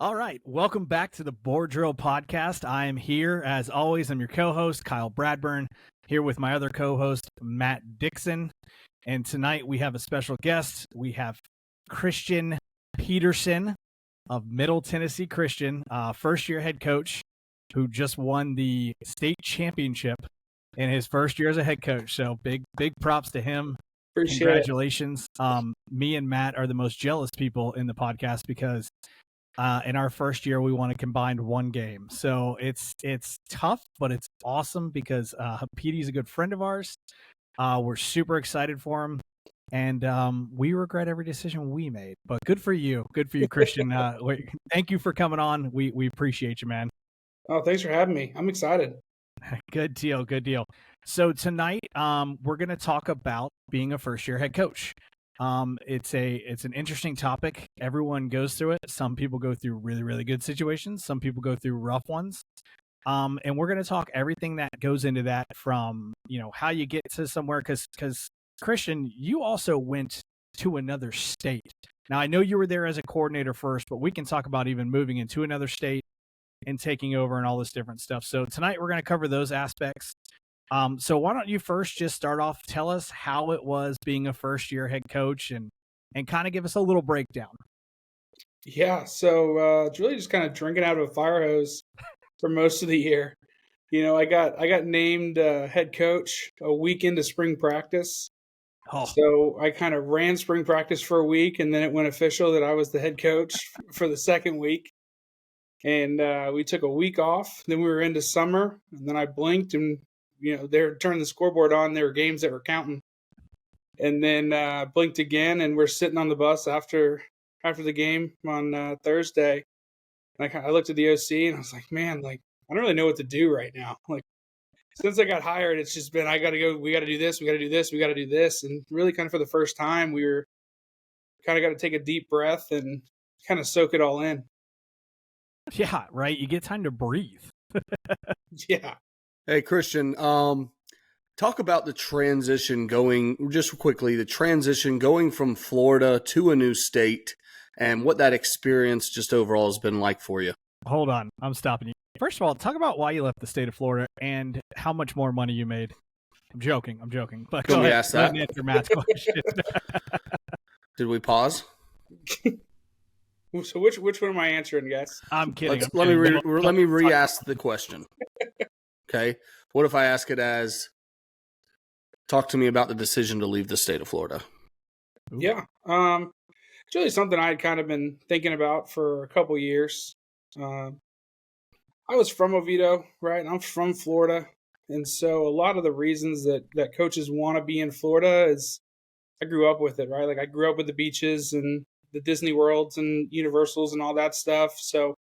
All right. Welcome back to the Board Drill Podcast. I am here, as always. I'm your co-host, Kyle Bradburn, here with my other co-host, Matt Dixon. And tonight we have a special guest. We have Christian Peterson of Middle Tennessee Christian, first-year head coach who just won the state championship in his first year as a head coach. So big props to him. Appreciate Congratulations. Me and Matt are the most jealous people in the podcast because in our first year, we won a combined one game. So it's tough, but it's awesome because Petey's a good friend of ours. We're super excited for him. And we regret every decision we made. But good for you. Good for you, Christian. Thank you for coming on. We appreciate you, man. Oh, thanks for having me. I'm excited. Good deal. Good deal. So tonight, we're going to talk about being a first-year head coach. It's an interesting topic. Everyone goes through it. Some people go through really, really good situations. Some people go through rough ones. And we're going to talk everything that goes into that, from, how you get to somewhere. Cause Christian, you also went to another state. Now, I know you were there as a coordinator first, but we can talk about even moving into another state and taking over and all this different stuff. So tonight we're going to cover those aspects. So why don't you first just start off, tell us how it was being a first-year head coach and kind of give us a little breakdown. Yeah, so it's really just kind of drinking out of a fire hose for most of the year. I got named head coach a week into spring practice. Oh. So I kind of ran spring practice for a week, and then it went official that I was the head coach for the second week. And we took a week off. Then we were into summer, and then I blinked, and they were turning the scoreboard on. There were games that were counting. And then blinked again, and we're sitting on the bus after the game on Thursday. And I looked at the OC, and I was like, man, I don't really know what to do right now. Since I got hired, it's just been, I got to go, we got to do this, we got to do this, we got to do this. And really kind of for the first time, we were kind of got to take a deep breath and kind of soak it all in. Yeah, right. You get time to breathe. Yeah. Hey, Christian, talk about the transition going from Florida to a new state and what that experience just overall has been like for you. Hold on. I'm stopping you. First of all, talk about why you left the state of Florida and how much more money you made. I'm joking. But Can we ask that? Answer Matt's question. Did we pause? So which one am I answering, guys? I'm kidding. Let me re-ask the question. Okay. What if I ask it as, talk to me about the decision to leave the state of Florida? Ooh. Yeah. It's really something I had kind of been thinking about for a couple years. I was from Oviedo, right? I'm from Florida. And so a lot of the reasons that coaches want to be in Florida is I grew up with it, right? I grew up with the beaches and the Disney Worlds and Universals and all that stuff. So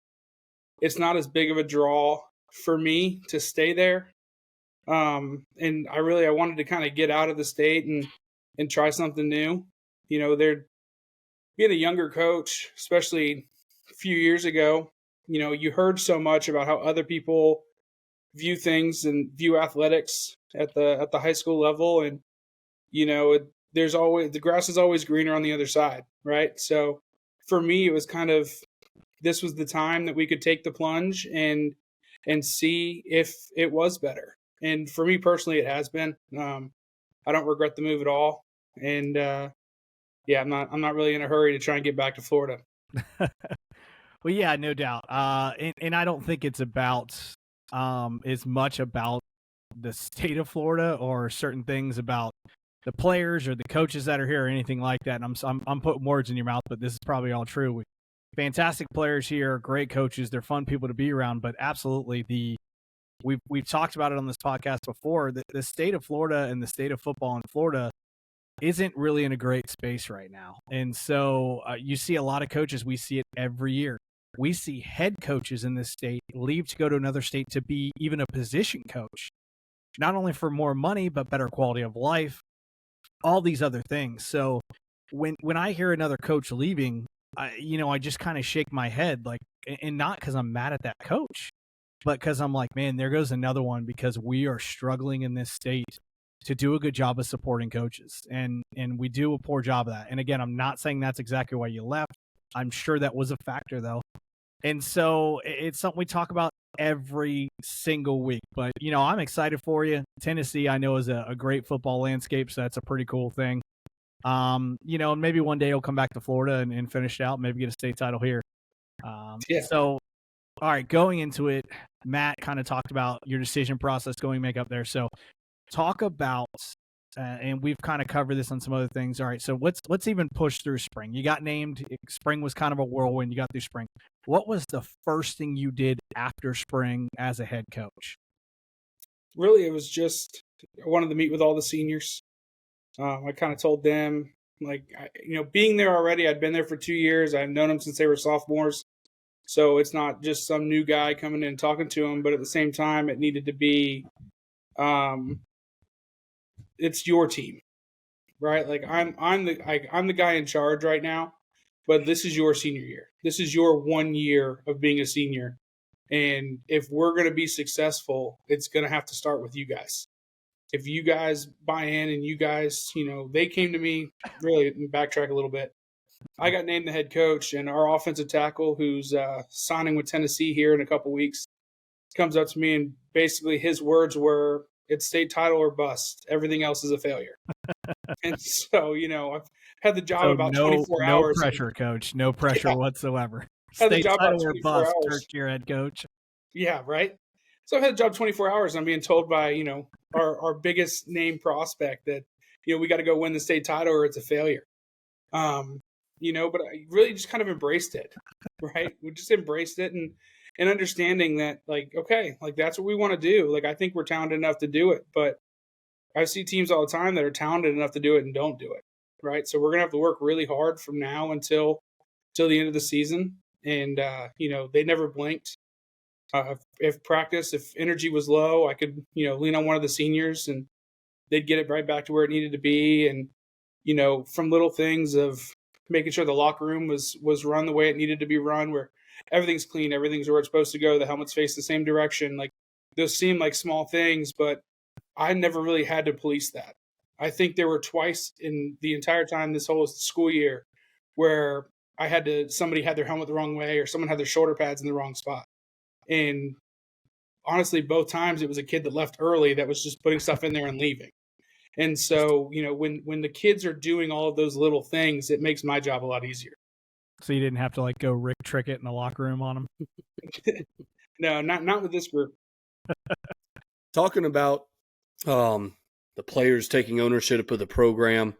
it's not as big of a draw for me to stay there. And I wanted to kind of get out of the state and try something new. Being a younger coach, especially a few years ago, you heard so much about how other people view things and view athletics at the high school level. And, there's always, the grass is always greener on the other side. Right. So for me, it was this was the time that we could take the plunge and see if it was better. And for me personally, it has been. I don't regret the move at all. And I'm not really in a hurry to try and get back to Florida. Well, yeah, no doubt. And I don't think it's about as much about the state of Florida or certain things about the players or the coaches that are here or anything like that. And I'm putting words in your mouth, but this is probably all true. Fantastic players here, great coaches. They're fun people to be around, but absolutely we've talked about it on this podcast before. The state of Florida and the state of football in Florida isn't really in a great space right now. And so you see a lot of coaches, we see it every year. We see head coaches in this state leave to go to another state to be even a position coach, not only for more money, but better quality of life, all these other things. So when I hear another coach leaving, I just kind of shake my head, and not because I'm mad at that coach, but because I'm like, man, there goes another one, because we are struggling in this state to do a good job of supporting coaches. And we do a poor job of that. And again, I'm not saying that's exactly why you left. I'm sure that was a factor, though. And so it's something we talk about every single week. But, I'm excited for you. Tennessee, I know, is a great football landscape, so that's a pretty cool thing. Maybe one day he'll come back to Florida and finish it out, maybe get a state title here. So, all right, going into it, Matt kind of talked about your decision process going make up there. So talk about, and we've kind of covered this on some other things. All right, so let's even push through spring. You got named. Spring was kind of a whirlwind. You got through spring. What was the first thing you did after spring as a head coach? Really, it was just I wanted to meet with all the seniors. I kind of told them, being there already, I'd been there for 2 years. I've known them since they were sophomores. So it's not just some new guy coming in and talking to them, but at the same time, it needed to be, it's your team, right? Like I'm the guy in charge right now, but this is your senior year. This is your 1 year of being a senior. And if we're going to be successful, it's going to have to start with you guys. If you guys buy in and you guys, they came to me, really backtrack a little bit. I got named the head coach, and our offensive tackle, who's signing with Tennessee here in a couple weeks, comes up to me, and basically his words were, it's state title or bust. Everything else is a failure. And so, I've had the job about 24 hours. No pressure, coach. No pressure whatsoever. Had the State job title about or 24 bust, hours. first year head coach. Yeah, right? So I've had the job 24 hours, and I'm being told by, our biggest name prospect that, we got to go win the state title or it's a failure. But I really just kind of embraced it, right? We just embraced it and understanding that, okay, that's what we want to do. I think we're talented enough to do it, but I see teams all the time that are talented enough to do it and don't do it, right? So we're going to have to work really hard from now until the end of the season. And, they never blinked. If energy was low, I could, lean on one of the seniors and they'd get it right back to where it needed to be. And, from little things of making sure the locker room was run the way it needed to be run, where everything's clean, everything's where it's supposed to go, the helmets face the same direction. Those seem like small things, but I never really had to police that. I think there were twice in the entire time this whole school year where somebody had their helmet the wrong way or someone had their shoulder pads in the wrong spot. And honestly, both times it was a kid that left early that was just putting stuff in there and leaving. And so, when the kids are doing all of those little things, it makes my job a lot easier. So you didn't have to go Rick Trick it in the locker room on them? No, not with this group. Talking about the players taking ownership of the program,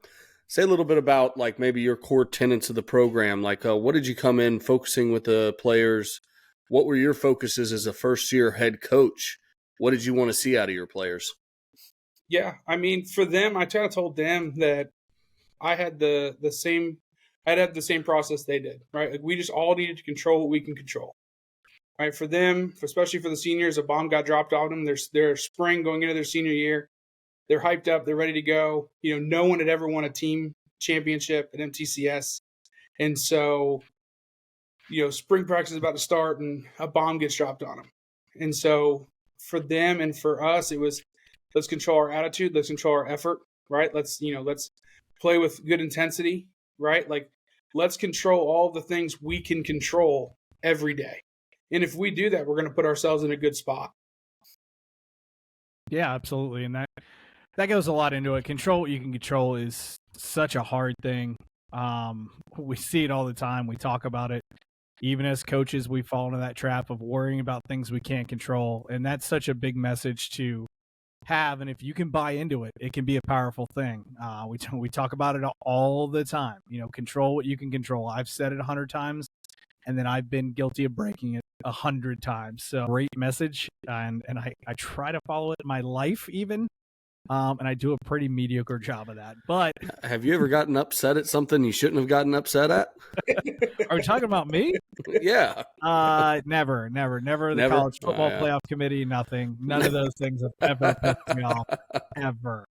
say a little bit about maybe your core tenets of the program. What did you come in focusing with the players? What were your focuses as a first-year head coach? What did you want to see out of your players? Yeah, I mean, for them, I kind of told them that I had the same process they did, right? We just all needed to control what we can control, right? For them, especially for the seniors, a bomb got dropped on them. Their spring going into their senior year. They're hyped up. They're ready to go. No one had ever won a team championship at MTCS. And so, spring practice is about to start and a bomb gets dropped on them. And so for them and for us, it was, let's control our attitude. Let's control our effort, right? Let's play with good intensity, right? Let's control all the things we can control every day. And if we do that, we're going to put ourselves in a good spot. Yeah, absolutely. And that goes a lot into it. Control what you can control is such a hard thing. We see it all the time. We talk about it. Even as coaches, we fall into that trap of worrying about things we can't control. And that's such a big message to have. And if you can buy into it, it can be a powerful thing. We talk about it all the time. Control what you can control. I've said it 100 times, and then I've been guilty of breaking it 100 times. So great message. And I try to follow it in my life even. And I do a pretty mediocre job of that. But have you ever gotten upset at something you shouldn't have gotten upset at? Are we talking about me? Yeah. Never. The college football playoff committee, nothing. None of those things have ever pissed me off, ever.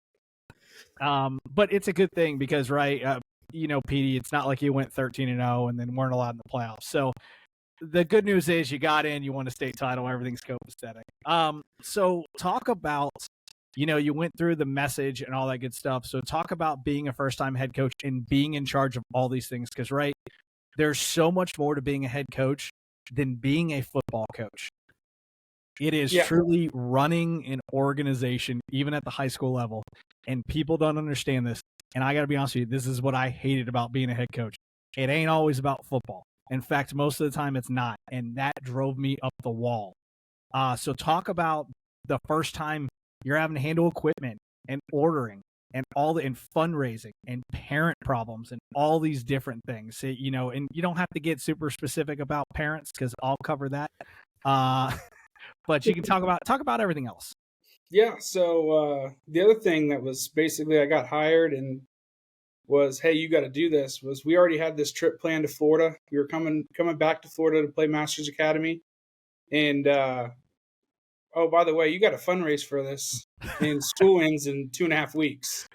But it's a good thing because, right, Petey, it's not like you went 13-0 and then weren't allowed in the playoffs. So the good news is you got in, you won a state title, everything's copacetic. So talk about, you went through the message and all that good stuff. So talk about being a first-time head coach and being in charge of all these things. Because, right, there's so much more to being a head coach than being a football coach. It is Yeah. truly running an organization, even at the high school level. And people don't understand this. And I got to be honest with you, this is what I hated about being a head coach. It ain't always about football. In fact, most of the time it's not. And that drove me up the wall. So talk about the first time you're having to handle equipment and ordering and and fundraising and parent problems and all these different things. So, you know, and you don't have to get super specific about parents because I'll cover that. But you can talk about everything else. Yeah. So the other thing that was basically I got hired and was, hey, you got to do this. Was we already had this trip planned to Florida. We were coming back to Florida to play Masters Academy, and oh, by the way, you got to fundraise for this, and school ends in 2.5 weeks.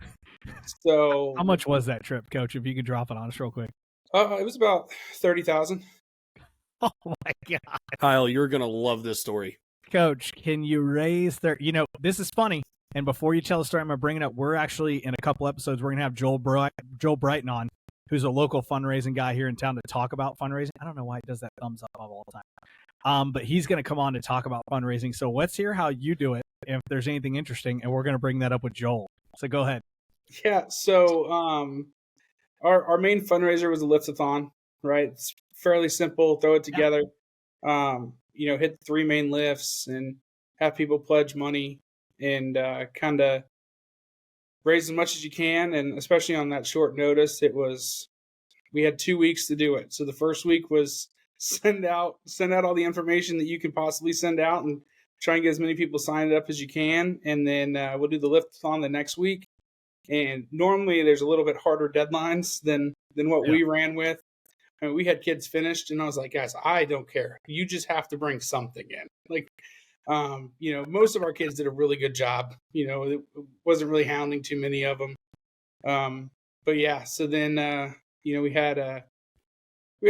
So how much was that trip, Coach? If you could drop it on us real quick. It was about 30,000. Oh my God, Kyle, you're gonna love this story. Coach, can you raise their? You know, this is funny. And before you tell the story, I'm gonna bring it up. We're actually in a couple episodes. We're gonna have Joel Brighton on, who's a local fundraising guy here in town to talk about fundraising. I don't know why he does that thumbs up all the time. But he's gonna come on to talk about fundraising. So let's hear how you do it. If there's anything interesting, and we're gonna bring that up with Joel. So go ahead. Yeah. So our main fundraiser was a liftathon, right? It's fairly simple. Throw it together. You know, hit the 3 main lifts and have people pledge money and kind of raise as much as you can. And especially on that short notice, we had 2 weeks to do it. So the first week was send out all the information that you can possibly send out and try and get as many people signed up as you can. And then we'll do the liftathon the next week. And normally there's a little bit harder deadlines than what we ran with. I mean, we had kids finished, and I was like, guys, I don't care. You just have to bring something in. Like, you know, most of our kids did a really good job. You know, it wasn't really hounding too many of them. But yeah, so then, you know, we had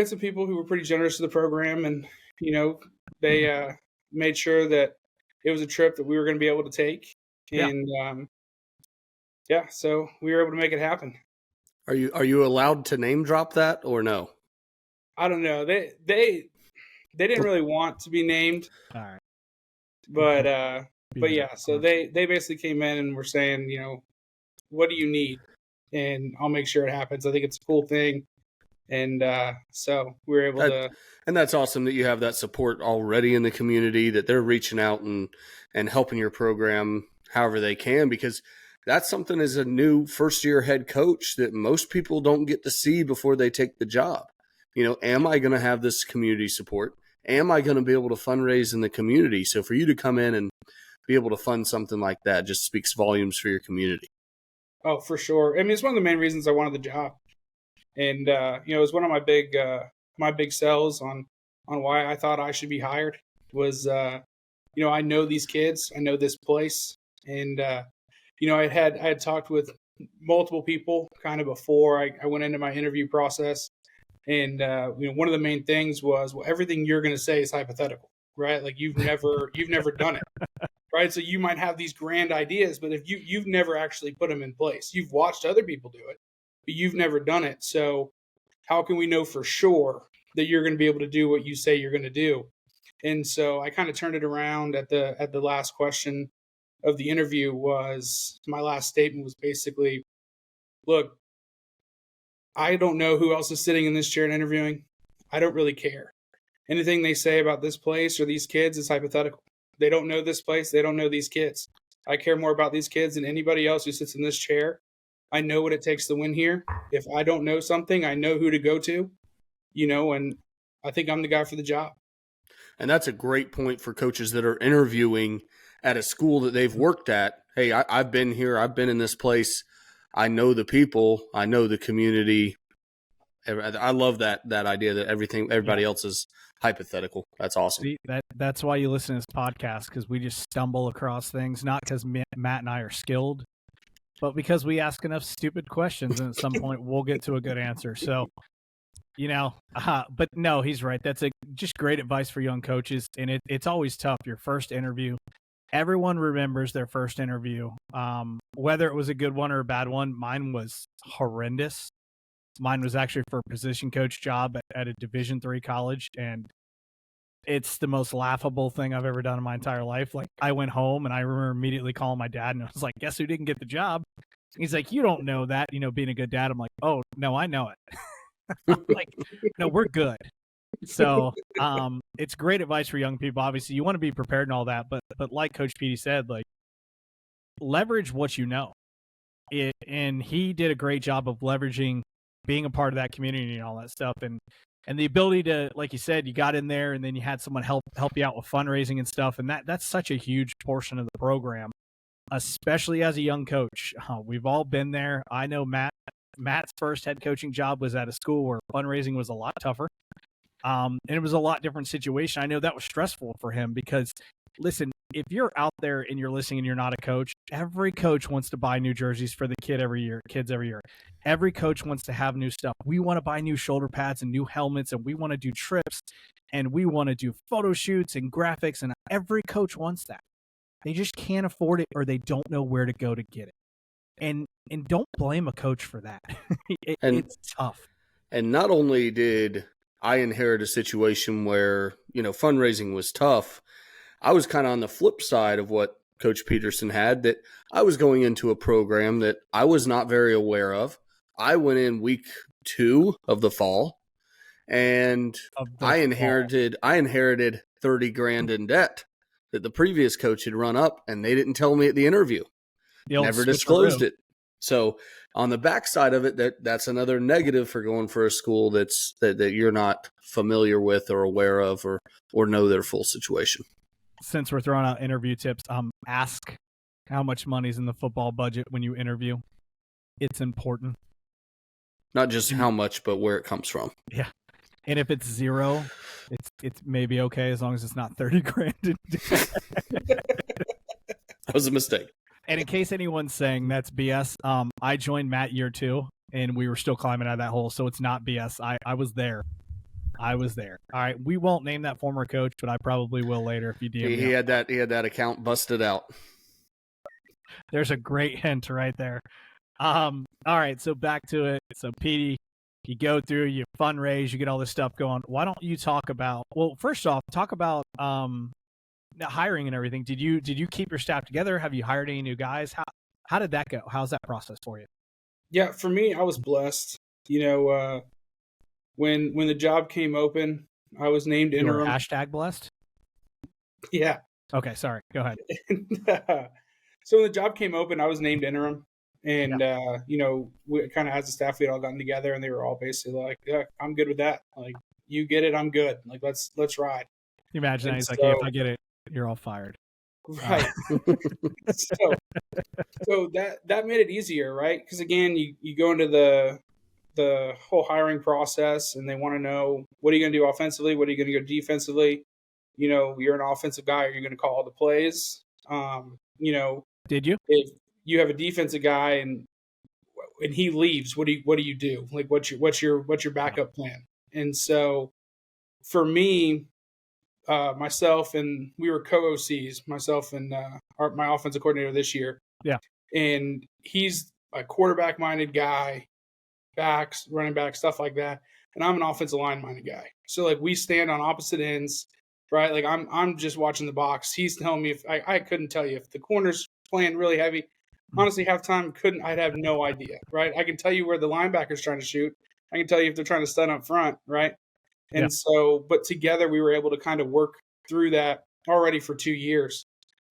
some people who were pretty generous to the program, and, you know, they made sure that it was a trip that we were going to be able to take. And, yeah, so we were able to make it happen. Are you allowed to name drop that or no? I don't know. They didn't really want to be named. All right. But yeah, so they basically came in and were saying, you know, what do you need? And I'll make sure it happens. I think it's a cool thing. And so we were able to. And that's awesome that you have that support already in the community, that they're reaching out and helping your program however they can, because that's something as a new first-year head coach that most people don't get to see before they take the job. You know, am I going to have this community support? Am I going to be able to fundraise in the community? So for you to come in and be able to fund something like that just speaks volumes for your community. Oh, for sure. I mean, it's one of the main reasons I wanted the job. And, you know, it was one of my big sells on why I thought I should be hired was, you know, I know these kids, I know this place. And, you know, I had talked with multiple people kind of before I went into my interview process. And, you know, one of the main things was, well, everything you're going to say is hypothetical, right? Like you've never done it, right? So you might have these grand ideas, but if you've never actually put them in place, you've watched other people do it, but you've never done it. So how can we know for sure that you're going to be able to do what you say you're going to do? And so I kind of turned it around at the last question of the interview. Was my last statement was basically, look, I don't know who else is sitting in this chair and interviewing. I don't really care. Anything they say about this place or these kids is hypothetical. They don't know this place. They don't know these kids. I care more about these kids than anybody else who sits in this chair. I know what it takes to win here. If I don't know something, I know who to go to, you know, and I think I'm the guy for the job. And that's a great point for coaches that are interviewing at a school that they've worked at. Hey, I've been here. I've been in this place. I know the people. I know the community. I love that idea that everybody else is hypothetical. That's awesome. See, that's why you listen to this podcast, because we just stumble across things, not because Matt and I are skilled, but because we ask enough stupid questions, and at some point we'll get to a good answer. So, you know, but no, he's right. That's just great advice for young coaches, and it's always tough. Your first interview. Everyone remembers their first interview, whether it was a good one or a bad one. Mine was horrendous. Mine was actually for a position coach job at a Division III college, and it's the most laughable thing I've ever done in my entire life. Like, I went home and I remember immediately calling my dad and I was like, guess who didn't get the job? He's like, you don't know that, being a good dad. I'm like, oh, no, I know it. I'm like, no, we're good. So it's great advice for young people. Obviously, you want to be prepared and all that, but like Coach Petey said, like, leverage what you know. And he did a great job of leveraging being a part of that community and all that stuff. And the ability to, like you said, you got in there and then you had someone help you out with fundraising and stuff. And that's such a huge portion of the program, especially as a young coach. We've all been there. I know Matt's first head coaching job was at a school where fundraising was a lot tougher. And it was a lot different situation. I know that was stressful for him because, listen, if you're out there and you're listening and you're not a coach, every coach wants to buy new jerseys for the kids every year. Every coach wants to have new stuff. We want to buy new shoulder pads and new helmets, and we want to do trips, and we want to do photo shoots and graphics, and every coach wants that. They just can't afford it, or they don't know where to go to get it. And don't blame a coach for that. It's tough. And not only did I inherit a situation where, fundraising was tough, I was kind of on the flip side of what Coach Peterson had, that I was going into a program that I was not very aware of. I went in week 2 of the fall, and I inherited $30,000 in debt that the previous coach had run up, and they didn't tell me at the interview. Never disclosed it. So on the backside of it, that's another negative for going for a school that you're not familiar with or aware of or know their full situation. Since we're throwing out interview tips, ask how much money's in the football budget when you interview. It's important. Not just how much, but where it comes from. Yeah. And if it's zero, it's maybe okay as long as it's not $30,000. That was a mistake. And in case anyone's saying that's BS, I joined Matt year 2 and we were still climbing out of that hole. So it's not BS. I was there. All right. We won't name that former coach, but I probably will later if you DM me. He had that account busted out. There's a great hint right there. All right. So back to it. So Petey, you go through, you fundraise, you get all this stuff going. Why don't you talk about, first off, hiring and everything. Did you keep your staff together? Have you hired any new guys? How did that go? How's that process for you? Yeah, for me, I was blessed. When the job came open, I was named interim. Hashtag blessed? Yeah. Okay, sorry. Go ahead. So when the job came open, I was named interim. And, we kind of as a staff, we had all gotten together and they were all basically like, yeah, I'm good with that. Like, you get it, I'm good. Like, let's ride. You imagine he's like, hey, if I get it, you're all fired. Right. so that made it easier, right? Because again, you go into the whole hiring process and they want to know, what are you going to do offensively? What are you going to go defensively? You're an offensive guy. Are you going to call all the plays? Did you? If you have a defensive guy and he leaves, what do you do? Like, what's your backup plan? And so for me, myself and we were co-OCs, myself and my offensive coordinator this year. Yeah. And he's a quarterback-minded guy, backs, running back, stuff like that. And I'm an offensive line-minded guy. So, like, we stand on opposite ends, right? Like, I'm just watching the box. He's telling me if I couldn't tell you if the corner's playing really heavy. Honestly, halftime I'd have no idea, right? I can tell you where the linebacker's trying to shoot. I can tell you if they're trying to stun up front, right? And so, but together we were able to kind of work through that already for 2 years.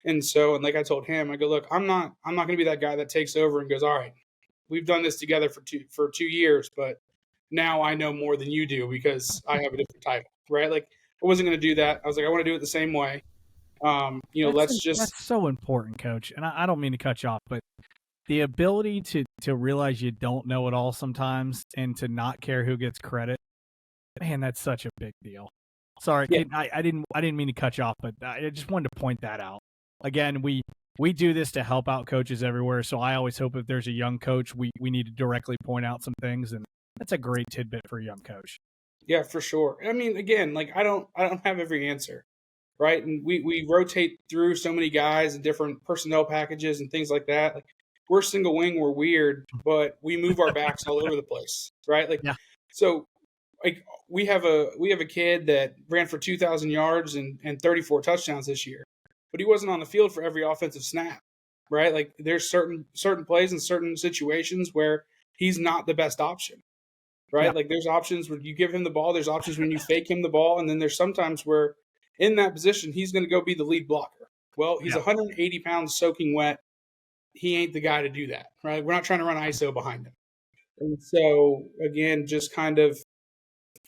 And so, and like I told him, I go, look, I'm not going to be that guy that takes over and goes, all right, we've done this together for 2 years, but now I know more than you do because I have a different title, right? Like, I wasn't going to do that. I was like, I want to do it the same way. That's so important, Coach. And I don't mean to cut you off, but the ability to realize you don't know it all sometimes and to not care who gets credit, man, that's such a big deal. Sorry, yeah. I didn't mean to cut you off, but I just wanted to point that out. Again, we do this to help out coaches everywhere, so I always hope if there's a young coach, we need to directly point out some things, and that's a great tidbit for a young coach. Yeah, for sure. I mean, again, like I don't have every answer, right? And we rotate through so many guys and different personnel packages and things like that. Like, we're single wing, we're weird, but we move our backs all over the place, right? Like, yeah. So like we have a kid that ran for 2,000 yards and 34 touchdowns this year, but he wasn't on the field for every offensive snap, right? Like there's certain plays and certain situations where he's not the best option, right? Yeah. Like there's options when you give him the ball, there's options when you fake him the ball, and then there's sometimes where in that position he's going to go be the lead blocker. Well, he's 180 pounds soaking wet. He ain't the guy to do that, right? We're not trying to run ISO behind him. And so again, just kind of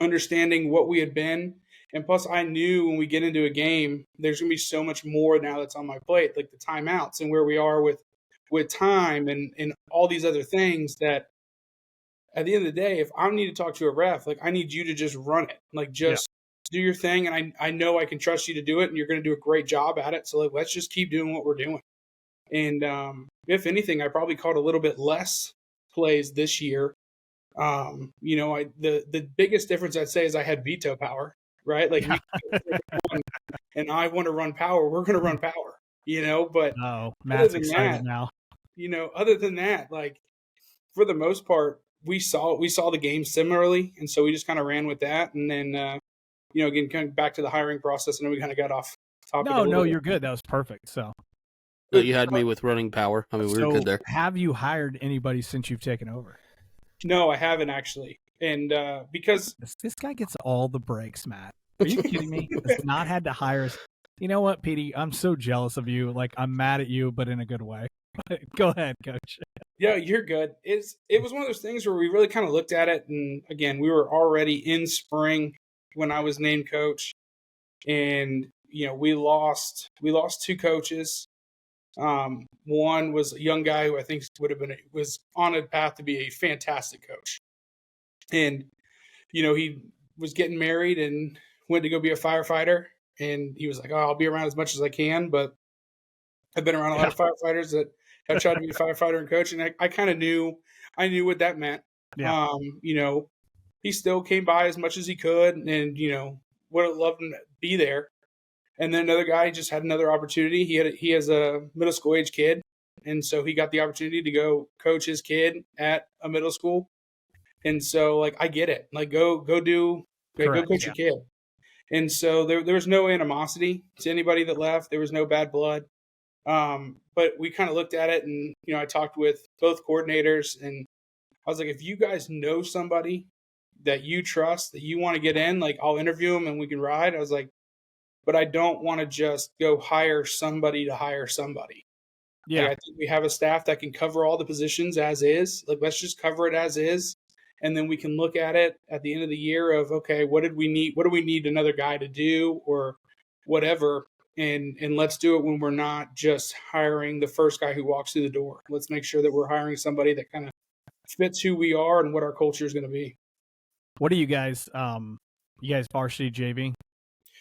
understanding what we had been. And plus I knew when we get into a game, there's going to be so much more now that's on my plate, like the timeouts and where we are with time and all these other things, that at the end of the day, if I need to talk to a ref, like I need you to just run it, like just do your thing. And I know I can trust you to do it, and you're going to do a great job at it. So like, let's just keep doing what we're doing. And if anything, I probably called a little bit less plays this year. The biggest difference I'd say is I had veto power, right? Like, and I want to run power. We're going to run power, but Matt's excited now. Other than that, like for the most part, we saw the game similarly. And so we just kind of ran with that. And then, again, kind of back to the hiring process, and then we kind of got off topic. No, you're good. That was perfect. So you had me with running power. I mean, we were good there. Have you hired anybody since you've taken over? No, I haven't actually. And because this guy gets all the breaks, Matt. Are you kidding me? Has not had to hire us. You know what, Petey? I'm so jealous of you. Like, I'm mad at you, but in a good way. Go ahead, Coach. Yeah, you're good. It was one of those things where we really kind of looked at it, and again, we were already in spring when I was named coach, and we lost two coaches. One was a young guy who I think was on a path to be a fantastic coach. And, he was getting married and went to go be a firefighter. And he was like, I'll be around as much as I can. But I've been around a lot of firefighters that have tried to be a firefighter and coach. And I kind of knew what that meant. Yeah. He still came by as much as he could and, would have loved him to be there. And then another guy just had another opportunity. He has a middle school age kid, and so he got the opportunity to go coach his kid at a middle school. And so, like, I get it. Like, go coach your kid. And so there was no animosity to anybody that left. There was no bad blood. But we kind of looked at it, and I talked with both coordinators, and I was like, if you guys know somebody that you trust that you want to get in, like, I'll interview them and we can ride. I was like, but I don't want to just go hire somebody to hire somebody. Yeah. Like, I think we have a staff that can cover all the positions as is. Like, let's just cover it as is. And then we can look at it at the end of the year of, okay, what did we need? What do we need another guy to do or whatever? And let's do it when we're not just hiring the first guy who walks through the door. Let's make sure that we're hiring somebody that kind of fits who we are and what our culture is going to be. What are you guys varsity JV?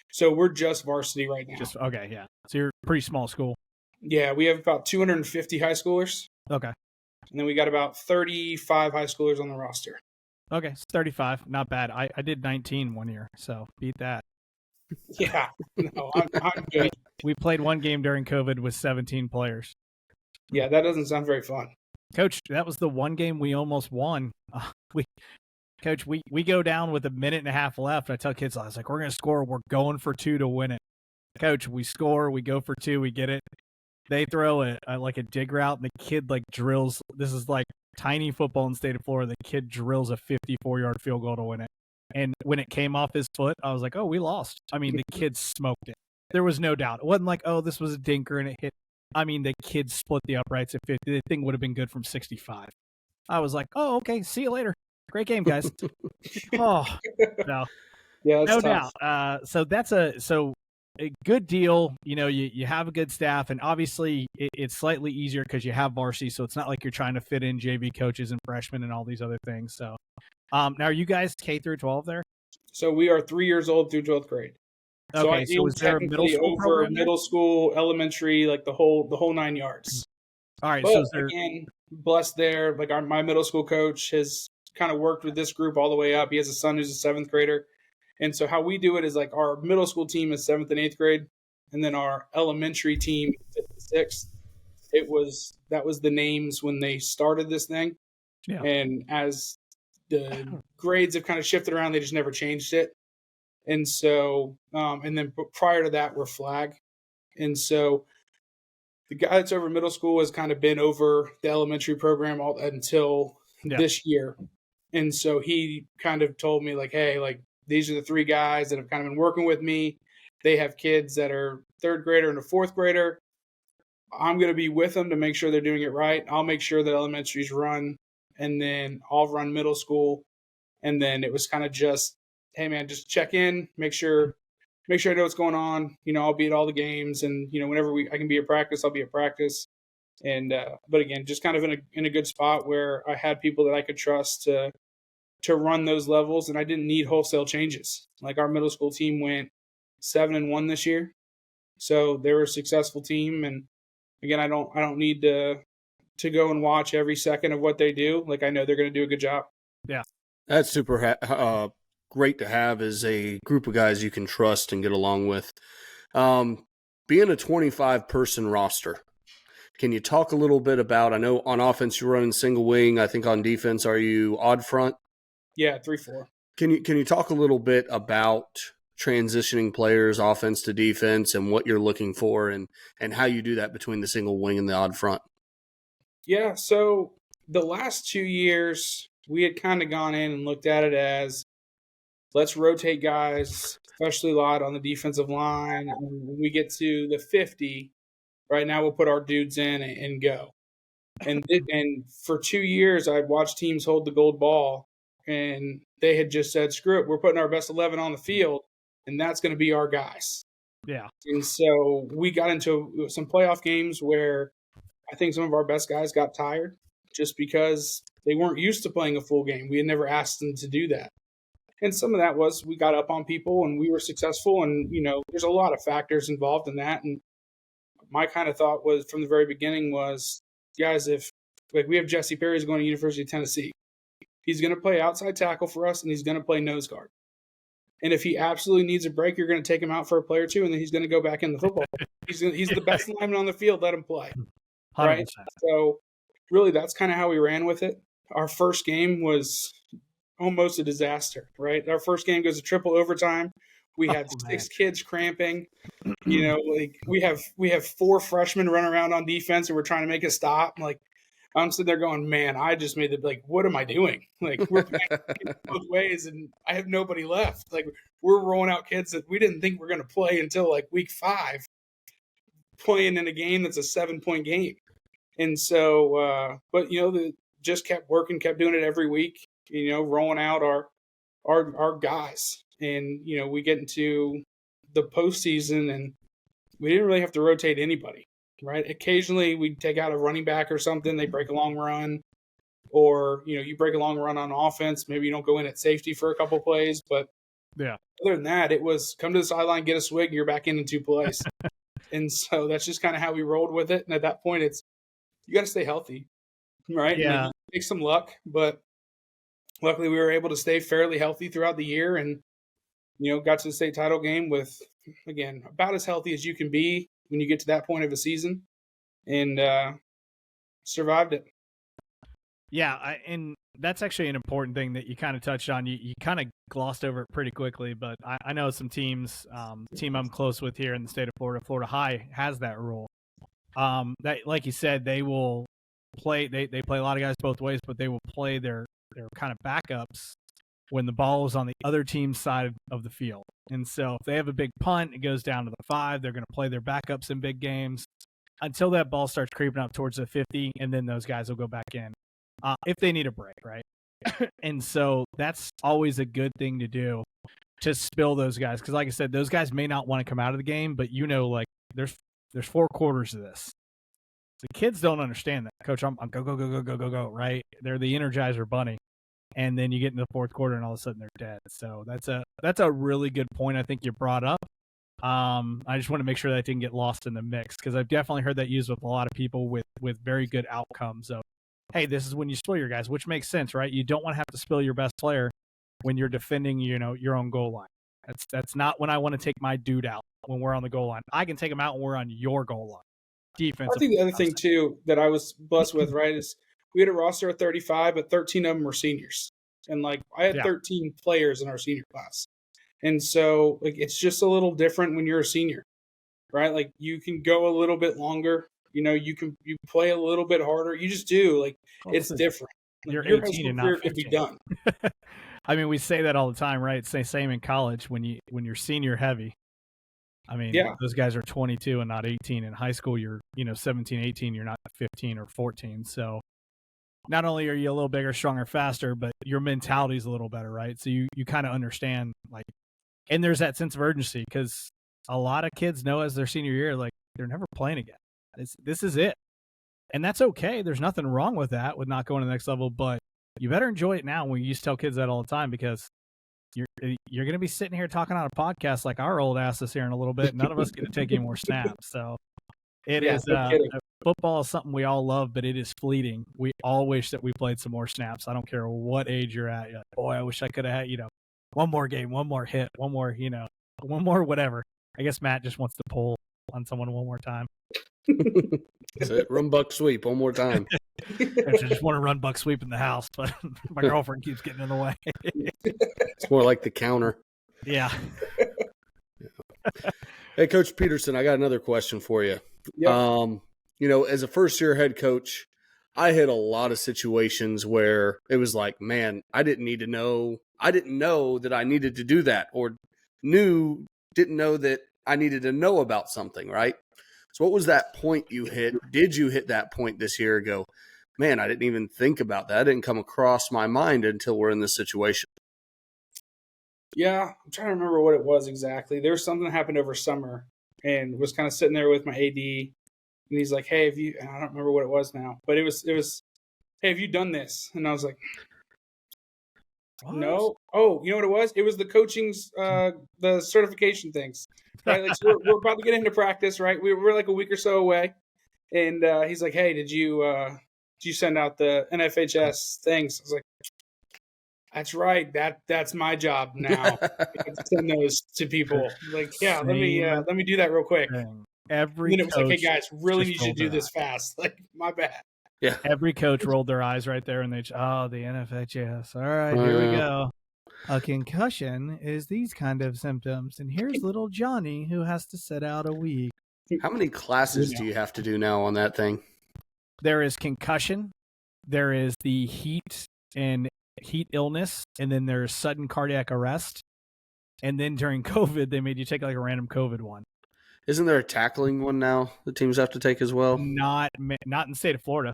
So we're just varsity right now. Okay, yeah. So you're a pretty small school. Yeah, we have about 250 high schoolers. Okay. And then we got about 35 high schoolers on the roster. Okay, it's 35. Not bad. I did 19 one year, so beat that. Yeah, no, I'm good. We played one game during COVID with 17 players. Yeah, that doesn't sound very fun. Coach, that was the one game we almost won. Coach, we go down with a minute and a half left. I tell kids, I was like, we're going to score. We're going for 2 to win it. Coach, we score. We go for 2. We get it. They throw a dig route, and the kid drills. This is like tiny football in the state of Florida. The kid drills a 54-yard field goal to win it. And when it came off his foot, I was like, oh, we lost. I mean, the kid smoked it. There was no doubt. It wasn't like, oh, this was a dinker and it hit. I mean, the kid split the uprights at 50. The thing would have been good from 65. I was like, oh, okay, see you later. Great game, guys. Oh, no. Yeah, no doubt. So that's a good deal. You have a good staff, and obviously it's slightly easier because you have varsity, so it's not like you're trying to fit in JV coaches and freshmen and all these other things. So now are you guys K through 12 there? So we are 3 years old through 12th grade. Okay, so is there a middle school over program there? middle school, elementary, like the whole 9 yards. All right, But so is there... again, blessed there. Like my middle school coach has kind of worked with this group all the way up. He has a son who's a 7th grader. And so how we do it is like our middle school team is 7th and 8th grade, and then our elementary team 5th and 6th. That was the names when they started this thing. Yeah. And as the grades have kind of shifted around. They just never changed it. And so, and then prior to that, we're flag. And so the guy that's over middle school has kind of been over the elementary program until this year. And so he kind of told me like, hey, like these are the three guys that have kind of been working with me. They have kids that are third grader and a fourth grader. I'm going to be with them to make sure they're doing it right. I'll make sure that elementary's run, and then I'll run middle school. And then it was kind of just, hey man, just check in, make sure I know what's going on. You know, I'll be at all the games, and you know, whenever I can be at practice, I'll be at practice. And but again, just kind of in a good spot where I had people that I could trust to run those levels, and I didn't need wholesale changes. Like our middle school team went 7-1 this year, so they were a successful team. And again, I don't need to go and watch every second of what they do. Like I know they're going to do a good job. Yeah, that's super great to have as a group of guys you can trust and get along with. Being a 25-person roster, can you talk a little bit about? I know on offense you're running single wing. I think on defense, are you odd front? Yeah, 3-4. Can you talk a little bit about transitioning players offense to defense and what you're looking for and how you do that between the single wing and the odd front? Yeah, so the last 2 years we had kind of gone in and looked at it as let's rotate guys, especially a lot on the defensive line. And when we get to the 50, right now we'll put our dudes in and go. And for 2 years I'd watched teams hold the gold ball, and they had just said, screw it, we're putting our best 11 on the field, and that's going to be our guys. Yeah. And so we got into some playoff games where I think some of our best guys got tired just because they weren't used to playing a full game. We had never asked them to do that. And some of that was we got up on people and we were successful. And, you know, there's a lot of factors involved in that. And my kind of thought was from the very beginning was, guys, if like we have Jesse Perry's going to University of Tennessee, he's going to play outside tackle for us and he's going to play nose guard. And if he absolutely needs a break, you're going to take him out for a play or two, and then he's going to go back in the football. He's the best lineman on the field. Let him play. 100%. Right? So really that's kind of how we ran with it. Our first game was almost a disaster, right? Our first game goes to triple overtime. We had 6 kids cramping. You know, like we have 4 freshmen running around on defense and we're trying to make a stop. Like I'm sitting there going, man, I just made like, what am I doing? Like we're playing both ways and I have nobody left. Like we're rolling out kids that we didn't think were going to play until like week 5, playing in a game that's a 7-point game. And so, but you know, just kept working, kept doing it every week, you know, rolling out our guys. And, you know, we get into the postseason and we didn't really have to rotate anybody, right? Occasionally we'd take out a running back or something. They break a long run, or, you know, you break a long run on offense. Maybe you don't go in at safety for a couple plays, but yeah, other than that, it was come to the sideline, get a swig, you're back in 2 plays. And so that's just kind of how we rolled with it. And at that point, you got to stay healthy, right? Yeah. Like, take some luck, but luckily we were able to stay fairly healthy throughout the year and, you know, got to the state title game with, again, about as healthy as you can be when you get to that point of a season, and survived it. Yeah, and that's actually an important thing that you kind of touched on. You kind of glossed over it pretty quickly, but I know some teams, team I'm close with here in the state of Florida, Florida High, has that rule. That, like you said, they will play. They play a lot of guys both ways, but they will play their kind of backups when the ball is on the other team's side of the field. And so if they have a big punt, it goes down to the 5. They're going to play their backups in big games until that ball starts creeping up towards the 50, and then those guys will go back in if they need a break, right? And so that's always a good thing to do, to spill those guys. Because like I said, those guys may not want to come out of the game, but you know, like there's 4 quarters of this. The kids don't understand that. Coach, I'm go, right? They're the Energizer Bunny. And then you get in the 4th quarter and all of a sudden they're dead. So that's a really good point I think you brought up. I just want to make sure that didn't get lost in the mix, because I've definitely heard that used with a lot of people with very good outcomes of, hey, this is when you spill your guys, which makes sense, right? You don't want to have to spill your best player when you're defending, you know, your own goal line. That's not when I want to take my dude out when we're on the goal line. I can take him out when we're on your goal line. Defense. I think the other thing too that I was blessed with, right, is we had a roster of 35, but 13 of them were seniors. And like I had Yeah. 13 players in our senior class. And so like it's just a little different when you're a senior, right? Like you can go a little bit longer, you play a little bit harder. You just do, like it's different. Like, You're your high 18 school and career not could be 15. done. I mean, we say that all the time, right? Same in college when you're senior heavy. I mean, Yeah. those guys are 22 and not 18. In high school, you're 17, 18. You're not 15 or 14. So not only are you a little bigger, stronger, faster, but your mentality's a little better, right? So you kind of understand, like, and there's that sense of urgency because a lot of kids know as their senior year, like, they're never playing again. This is it. And that's okay. There's nothing wrong with that, with not going to the next level, but you better enjoy it now. We used to tell kids that all the time because you're going to be sitting here talking on a podcast like our old asses here in a little bit. None of us get to take any more snaps. So it is football is something we all love, but it is fleeting. We all wish that we played some more snaps. I don't care what age you're at. You're like, boy, I wish I could have had, one more game, one more hit, one more, one more whatever. I guess Matt just wants to pull on someone one more time. That's it. Run buck sweep one more time. I just want to run buck sweep in the house, but my girlfriend keeps getting in the way. It's more like the counter. Yeah. Hey, Coach Peterson, I got another question for you. Yep. As a first-year head coach, I hit a lot of situations where it was like, man, I didn't know that I needed to do that, or didn't know that I needed to know about something, right? So what was that point you hit? Did you hit that point this year ago? Man, I didn't even think about that. It didn't come across my mind until we're in this situation. Yeah, I'm trying to remember what it was exactly. There was something that happened over summer and was kind of sitting there with my AD, and he's like, hey, I don't remember what it was now, but it was, hey, have you done this? And I was like, what? No. Oh, you know what it was? It was the coaching's, the certification things, right? Like, so we're about to get into practice, right? We're like a week or so away. And he's like, hey, did you send out the NFHS things? I was like, that's right. That's my job now. I have to send those to people. Like, yeah, let me do that real quick. Every and then it was like, hey coach guys, really just need you to do rolled their this fast. Like, my bad. Yeah. Every coach rolled their eyes right there, and the NFHS. All right, here we go. A concussion is these kind of symptoms, and here's little Johnny who has to sit out a week. How many classes do you have to do now on that thing? There is concussion, there is the heat illness, and then there's sudden cardiac arrest. And then during COVID, they made you take like a random COVID one. Isn't there a tackling one now the teams have to take as well? Not in the state of Florida.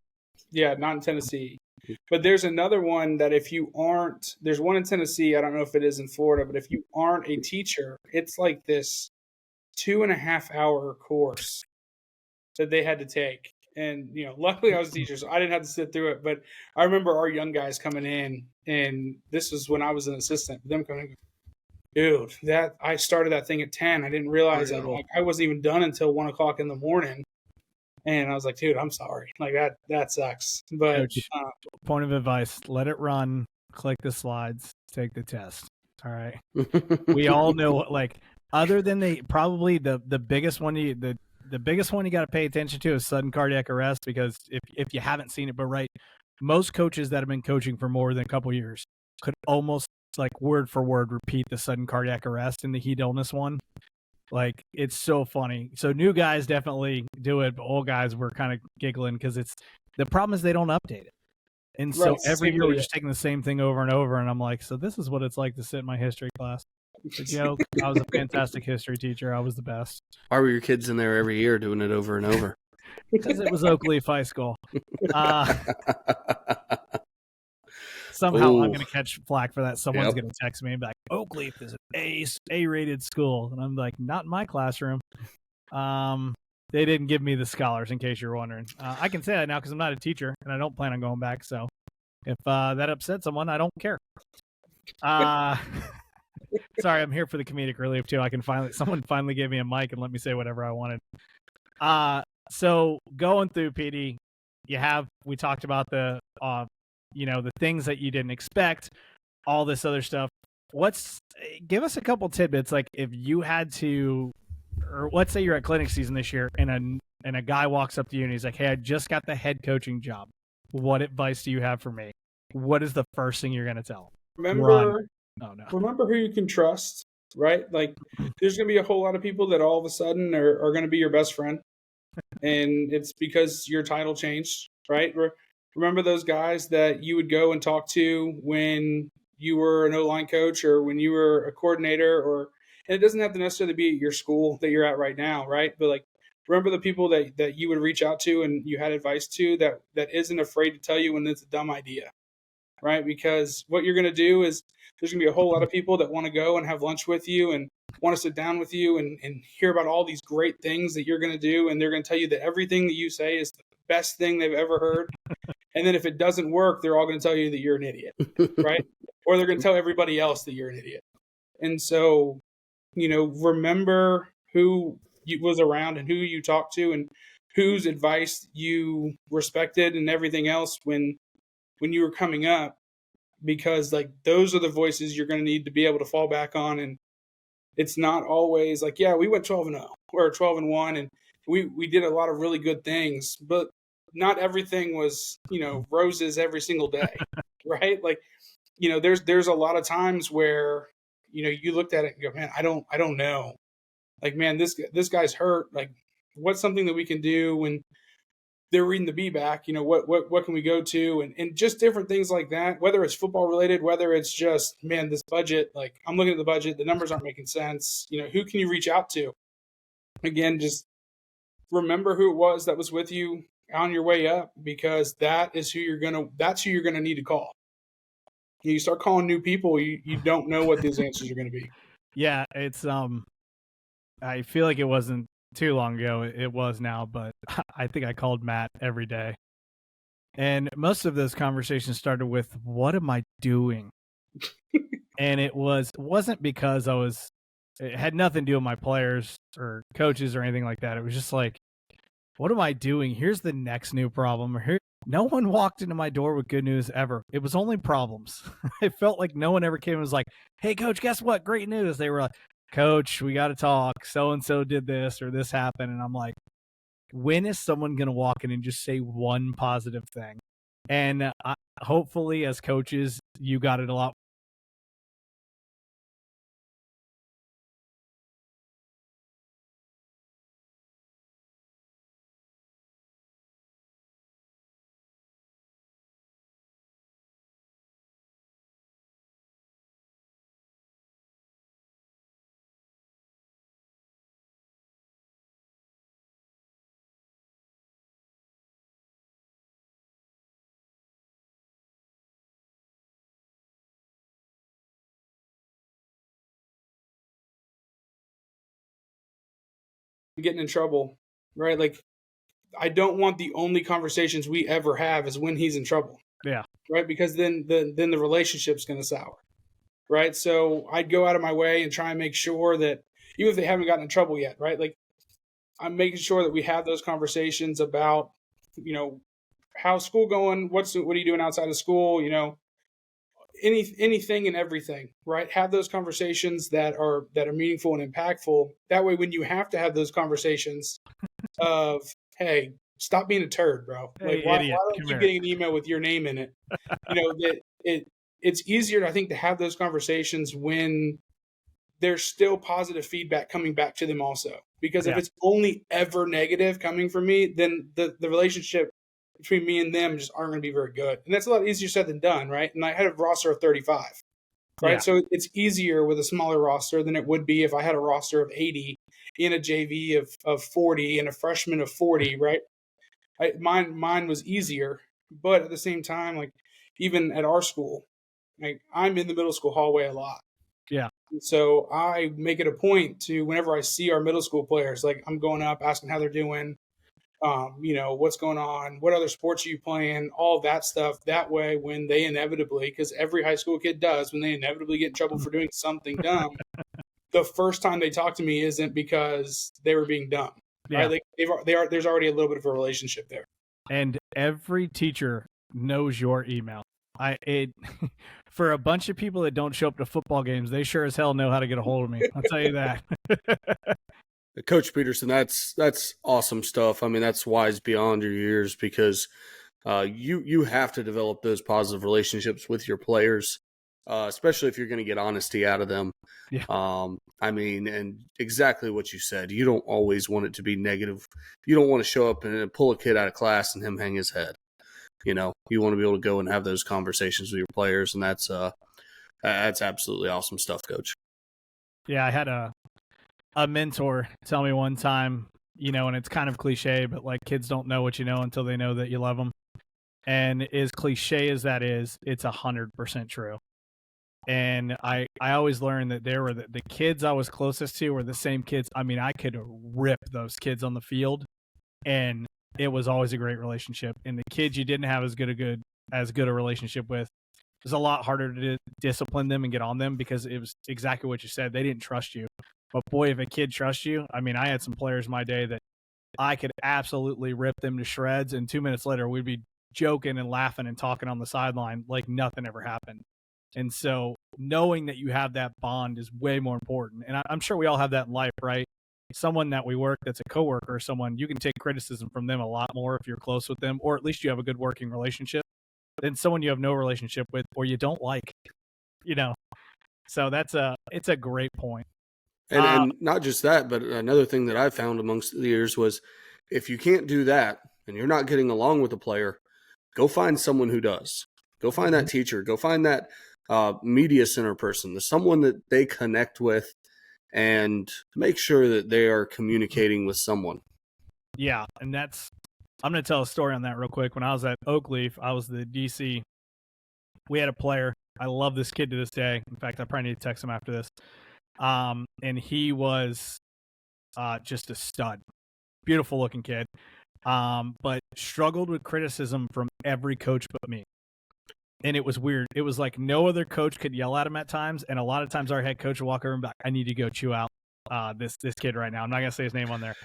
Yeah, not in Tennessee. But there's another one that there's one in Tennessee. I don't know if it is in Florida, but if you aren't a teacher, it's like this 2.5-hour course that they had to take. And, luckily I was a teacher, so I didn't have to sit through it. But I remember our young guys coming in, and this was when I was an assistant, them coming in, dude, I started that thing at 10. I didn't realize that. Like, I wasn't even done until 1 o'clock in the morning. And I was like, dude, I'm sorry. Like, that sucks. But Coach, point of advice, let it run, click the slides, take the test. All right. We all know, like, other than the biggest one the biggest one you got to pay attention to is sudden cardiac arrest, because if you haven't seen it, but right, most coaches that have been coaching for more than a couple years could almost like word for word repeat the sudden cardiac arrest and the heat illness one. Like, it's so funny. So new guys definitely do it, but old guys were kind of giggling because the problem is they don't update it. And so every year we're just taking the same thing over and over. And I'm like, so this is what it's like to sit in my history class. The joke. I was a fantastic history teacher. I was the best. Why were your kids in there every year doing it over and over? Because it was Oak Leaf High School. Somehow I'm going to catch flack for that. Someone's going to text me and be like, Oak Leaf is an A-rated school. And I'm like, not in my classroom. They didn't give me the scholars, in case you're wondering. I can say that now because I'm not a teacher and I don't plan on going back. So if that upsets someone, I don't care. Sorry, I'm here for the comedic relief too. Someone finally gave me a mic and let me say whatever I wanted. So going through Petey, we talked about the things that you didn't expect, all this other stuff. Give us a couple tidbits. Like, if you had to, or let's say you're at clinic season this year and a guy walks up to you and he's like, hey, I just got the head coaching job. What advice do you have for me? What is the first thing you're going to tell him? remember Oh no. remember who you can trust, right? Like, there's going to be a whole lot of people that all of a sudden are going to be your best friend, and it's because your title changed, right? Remember those guys that you would go and talk to when you were an O-line coach or when you were a coordinator, or and it doesn't have to necessarily be at your school that you're at right now, right? But like, remember the people that you would reach out to and you had advice to that isn't afraid to tell you when it's a dumb idea, right? Because what you're going to do is there's going to be a whole lot of people that want to go and have lunch with you and want to sit down with you and hear about all these great things that you're going to do. And they're going to tell you that everything that you say is the best thing they've ever heard. And then if it doesn't work, they're all going to tell you that you're an idiot, right? Or they're going to tell everybody else that you're an idiot. And so, remember who was around and who you talked to and whose advice you respected and everything else when you were coming up, because like those are the voices you're going to need to be able to fall back on. And it's not always like, yeah, we went 12-0 or 12-1 and we did a lot of really good things, but not everything was, roses every single day. Right? Like, there's a lot of times where, you looked at it and go, man, I don't know. Like, man, this guy's hurt. Like, what's something that we can do when they're reading the B back, what can we go to? And just different things like that, whether it's football related, whether it's just, man, this budget, like I'm looking at the budget, the numbers aren't making sense. Who can you reach out to? Again, just remember who it was that was with you on your way up, because that's who you're going to need to call. You start calling new people, you don't know what those answers are going to be. Yeah, it's I feel like it wasn't too long ago. It was now, but I think I called Matt every day. And most of those conversations started with, what am I doing? And it wasn't because it had nothing to do with my players or coaches or anything like that. It was just like, what am I doing? Here's the next new problem. No one walked into my door with good news ever. It was only problems. It felt like no one ever came and was like, hey, coach, guess what? Great news. They were like, coach, we got to talk. So-and-so did this or this happened. And I'm like, when is someone going to walk in and just say one positive thing? And hopefully as coaches, you got it a lot. Getting in trouble, right? Like, I don't want the only conversations we ever have is when he's in trouble. Yeah. Right. Because then the relationship's going to sour. Right. So I'd go out of my way and try and make sure that even if they haven't gotten in trouble yet, right? Like, I'm making sure that we have those conversations about, how's school going? What are you doing outside of school? Anything and everything, right? Have those conversations that are meaningful and impactful. That way, when you have to have those conversations of, hey, stop being a turd, bro. Hey, Like, why idiot, don't you keep getting an email with your name in it? It's easier, I think, to have those conversations when there's still positive feedback coming back to them also. Because if it's only ever negative coming from me, then the relationship between me and them just aren't going to be very good. And that's a lot easier said than done, right? And I had a roster of 35, right? Yeah. So it's easier with a smaller roster than it would be if I had a roster of 80 in a JV of 40 and a freshman of 40, right? Mine was easier. But at the same time, like, even at our school, like, I'm in the middle school hallway a lot. Yeah. And so I make it a point to, whenever I see our middle school players, like, I'm going up, asking how they're doing, what's going on, what other sports are you playing, all that stuff. That way, when they inevitably, because every high school kid does, when they inevitably get in trouble for doing something dumb, the first time they talk to me isn't because they were being dumb. Yeah. Right? There's already a little bit of a relationship there. And every teacher knows your email. For a bunch of people that don't show up to football games, they sure as hell know how to get a hold of me. I'll tell you that. Coach Peterson, that's awesome stuff. I mean, that's wise beyond your years, because you have to develop those positive relationships with your players. especially if you're going to get honesty out of them. Yeah. I mean, and exactly what you said. You don't always want it to be negative. You don't want to show up and pull a kid out of class and him hang his head. You know, you want to be able to go and have those conversations with your players, and that's absolutely awesome stuff, Coach. Yeah, I had a mentor tell me one time, you know, and it's kind of cliche, but like kids don't know what you know until they know that you love them. And as cliche as that is, it's 100% true. And I always learned that there were the kids I was closest to were the same kids. I mean, I could rip those kids on the field, and it was always a great relationship. And the kids you didn't have as good a relationship with, it was a lot harder to discipline them and get on them because it was exactly what you said. They didn't trust you. But boy, if a kid trusts you, I mean, I had some players my day that I could absolutely rip them to shreds, and 2 minutes later we'd be joking and laughing and talking on the sideline like nothing ever happened. And so knowing that you have that bond is way more important. And I'm sure we all have that in life, right? Someone that we work that's a coworker, someone you can take criticism from them a lot more if you're close with them, or at least you have a good working relationship, than someone you have no relationship with or you don't like, you know. So it's a great point. And not just that, but another thing that I found amongst the years was if you can't do that and you're not getting along with a player, go find someone who does. Go find that teacher. Go find that media center person, someone that they connect with, and make sure that they are communicating with someone. Yeah, and I'm going to tell a story on that real quick. When I was at Oakleaf, I was the DC. We had a player. I love this kid to this day. In fact, I probably need to text him after this. And he was just a stud. Beautiful looking kid. But struggled with criticism from every coach but me. And it was weird. It was like no other coach could yell at him at times. And a lot of times our head coach would walk over and be like, I need to go chew out this kid right now. I'm not going to say his name on there.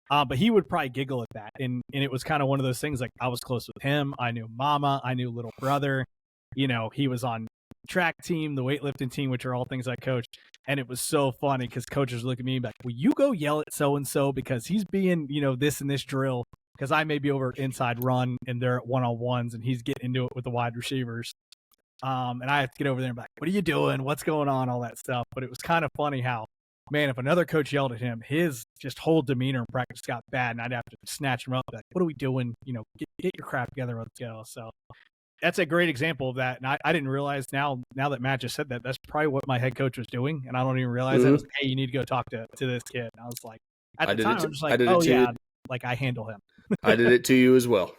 But he would probably giggle at that. And it was kind of one of those things like I was close with him. I knew mama. I knew little brother. You know, he was on track team, the weightlifting team, which are all things I coached. And it was so funny because coaches look at me and be like, will you go yell at so-and-so because he's being, you know, this and this drill because I may be over inside run and they're at one-on-ones and he's getting into it with the wide receivers. And I have to get over there and be like, what are you doing? What's going on? All that stuff. But it was kind of funny how, man, if another coach yelled at him, his just whole demeanor in practice got bad and I'd have to snatch him up. Like, what are we doing? You know, get your crap together. Let's go. So that's a great example of that. And I didn't realize now that Matt just said that, that's probably what my head coach was doing. And I don't even realize that. I was like, hey, you need to go talk to this kid. And I was like, at the time, I was just like, oh, yeah, like I handle him. I did it to you as well.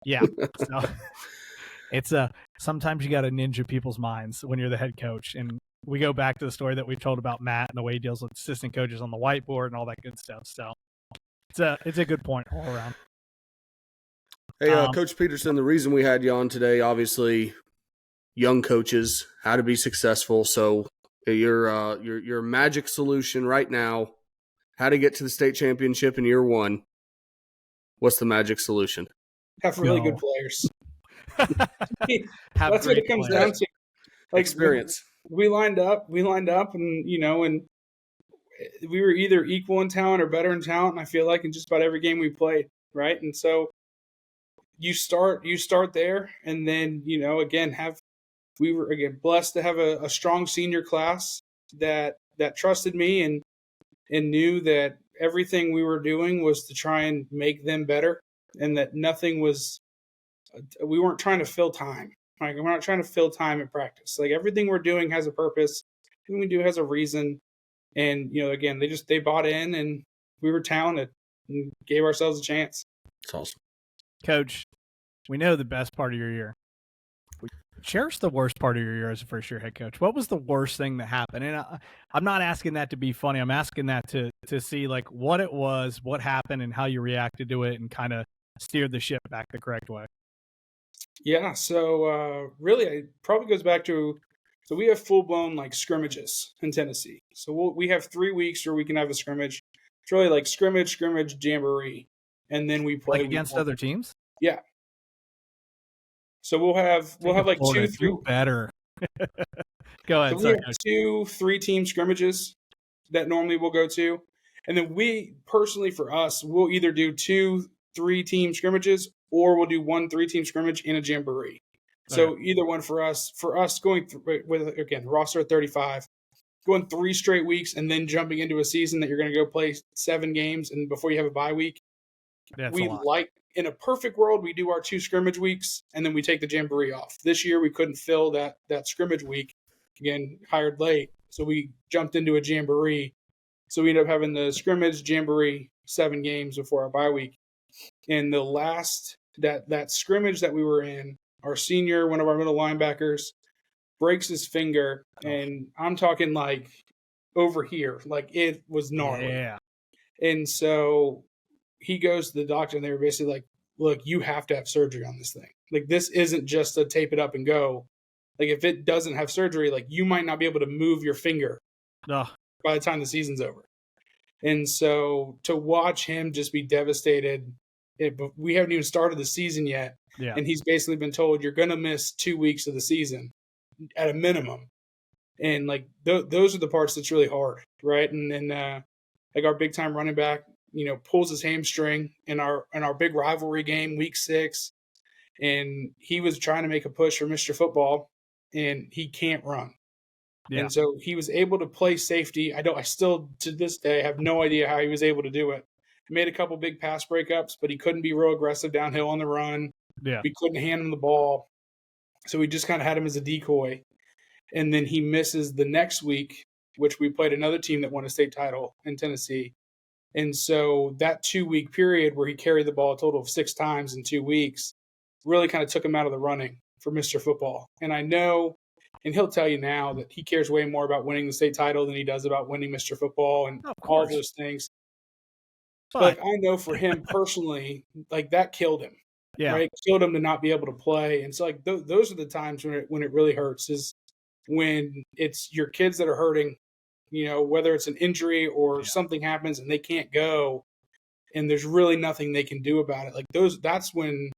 Yeah. So it's sometimes you got to ninja people's minds when you're the head coach. And we go back to the story that we've told about Matt and the way he deals with assistant coaches on the whiteboard and all that good stuff. So it's a good point all around. Hey, Coach Peterson, the reason we had you on today, obviously, young coaches, how to be successful. So your magic solution right now, how to get to the state championship in year one. What's the magic solution? Have really good players. That's what it comes down to. Like experience. We lined up, and you know, and we were either equal in talent or better in talent. And I feel like in just about every game we played, right? And so you start there, and then you know, again, we were blessed to have a strong senior class that trusted me and knew that everything we were doing was to try and make them better, and that we weren't trying to fill time. Like, we're not trying to fill time at practice. Like, everything we're doing has a purpose. Everything we do has a reason. And, you know, again, they bought in, and we were talented and gave ourselves a chance. That's awesome. Coach, we know the best part of your year. Cherish the worst part of your year as a first-year head coach. What was the worst thing that happened? And I'm not asking that to be funny. I'm asking that to see, like, what it was, what happened, and how you reacted to it and kind of steered the ship back the correct way. Yeah, so really it probably goes back to, so we have full-blown, like, scrimmages in Tennessee. So we have 3 weeks where we can have a scrimmage. It's really like scrimmage, jamboree, and then we play. Like against other teams? Yeah. So we'll have like Florida, 2, 3. do better. Go ahead. So we have 2, 3 team scrimmages that normally we'll go to. And then we personally, for us, we'll either do 2, 3 team scrimmages, or we'll do 1 3-team scrimmage in a jamboree. So either one for us going through with, again, roster of 35, going 3 straight weeks and then jumping into a season that you're going to go play 7 games and before you have a bye week. That's We a lot. like, in a perfect world, we do our 2 scrimmage weeks and then we take the jamboree off. This year we couldn't fill that scrimmage week. Again, hired late, so we jumped into a jamboree. So we ended up having the scrimmage jamboree 7 games before our bye week. And the last that scrimmage that we were in, our senior, one of our middle linebackers, breaks his finger, and I'm talking like over here, like it was gnarly. Yeah. And so he goes to the doctor, and they were basically like, "Look, you have to have surgery on this thing. Like this isn't just a tape it up and go. Like if it doesn't have surgery, like you might not be able to move your finger by the time the season's over." And so to watch him just be devastated, we haven't even started the season yet. Yeah. And he's basically been told you're going to miss 2 weeks of the season at a minimum. And like those are the parts that's really hard, right? And then like our big time running back, pulls his hamstring in our big rivalry game, week 6, and he was trying to make a push for Mr. Football, and he can't run. Yeah. And so he was able to play safety. I still to this day have no idea how he was able to do it. He made a couple big pass breakups, but he couldn't be real aggressive downhill on the run. Yeah. We couldn't hand him the ball. So we just kind of had him as a decoy. And then he misses the next week, which we played another team that won a state title in Tennessee. And so that 2-week period where he carried the ball a total of 6 times in 2 weeks really kind of took him out of the running for Mr. Football. And I know, and he'll tell you now, that he cares way more about winning the state title than he does about winning Mr. Football and all of those things. But I know for him personally, like that killed him. Yeah. Right? Killed him to not be able to play. And so like those are the times when it really hurts, is when it's your kids that are hurting, whether it's an injury or something happens and they can't go and there's really nothing they can do about it. Like that's when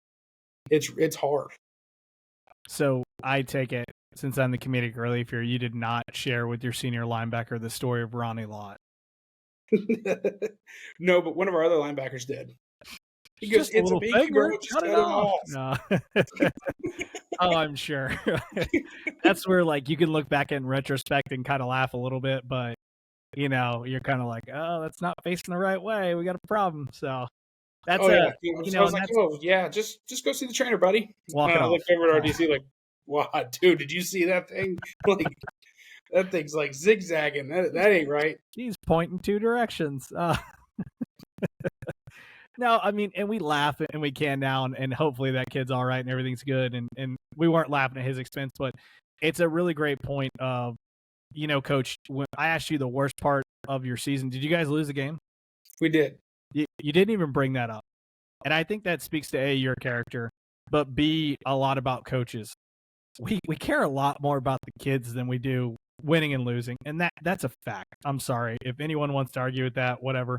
it's hard. So I take it, since I'm the comedic relief here, you did not share with your senior linebacker the story of Ronnie Lott. No, but one of our other linebackers did. He goes, "It's a pinky, bro. Just cut it off." No. Oh, I'm sure. That's where like you can look back in retrospect and kind of laugh a little bit, but you're kind of like, oh, that's not facing the right way. We got a problem. So that's I was like, "Oh yeah, just go see the trainer, buddy." Walk it off. I looked over at RDC like, "Wow, dude, did you see that thing? Like that thing's like zigzagging. That ain't right." He's pointing 2 directions. No, I mean, and we laugh and we can now, and hopefully that kid's all right and everything's good. And we weren't laughing at his expense, but it's a really great point of, Coach, when I asked you the worst part of your season, did you guys lose a game? We did. You didn't even bring that up. And I think that speaks to A, your character, but B, a lot about coaches. We care a lot more about the kids than we do winning and losing. And that's a fact. I'm sorry. If anyone wants to argue with that, whatever.